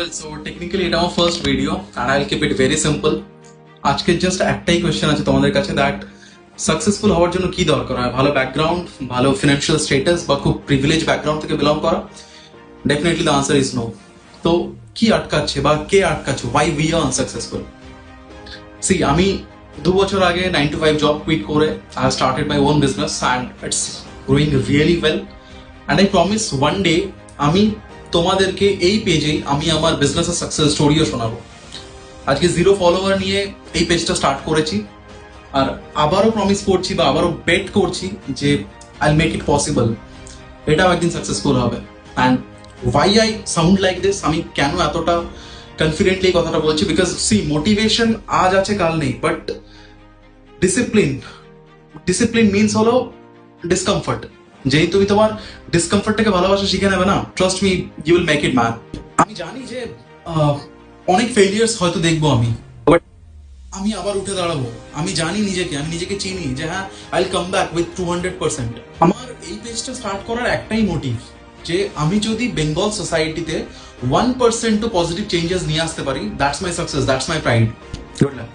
Well, so technically এটা আমার first video and I'll keep it very simple. আজকে just একটাই কোয়েশ্চেন আছে তোমাদের কাছে, দ্যাট সাকসেসফুল হওয়ার জন্য কি দরকার হয়? ভালো ব্যাকগ্রাউন্ড, ভালো ফিনান্সিয়াল স্ট্যাটাস বা খুব প্রিভিলেজ ব্যাকগ্রাউন্ড থেকে বিলং করা? Definitely the answer is no. তো কি আটকাচ্ছে বা কে আটকাচ্ছে? Why we are unsuccessful? See, আমি 2 বছর আগে 9 to 5 জব কুইট করে I started my own business and it's growing really well and I promise one day আমি তোমাদেরকে এই পেজে আমি আমার বিজনেসের সাকসেস স্টোরিও শোনাবো। আজকে 0 ফলোয়ার নিয়ে এই পেজটা স্টার্ট করেছি, আর আবারও প্রমিস করছি বা আবারও বেট করছি যে আই মেক ইট পসিবল, এটাও একদিন সাকসেসফুল হবে। And why I sound like this, আমি কেন এতটা কনফিডেন্টলি এই কথাটা বলছি? বিকজ সি, মোটিভেশন আজ আছে কাল নেই, বাট ডিসিপ্লিন মিনস হলো ডিসকমফর্ট। যেই তুমি তোমার ডিসকমফর্টটাকে ভালোবাসা শিখে নেবে না, trust me, you will make it man. আমি জানি যে অনেক ফেলিয়ার্স হয়তো দেখবো আমি, বাট আমি আবার উঠে দাঁড়াবো। আমি জানি আমি নিজেকে চিনি যে হ্যাঁ, I will come back with 200%। আমার এই পেজটা স্টার্ট করার একটাই মোটিভ, যে আমি যদি বেঙ্গল সোসাইটিতে 1% পজিটিভ চেঞ্জেস নিয়ে আসতে পারি, that's my success, that's my pride. Good luck.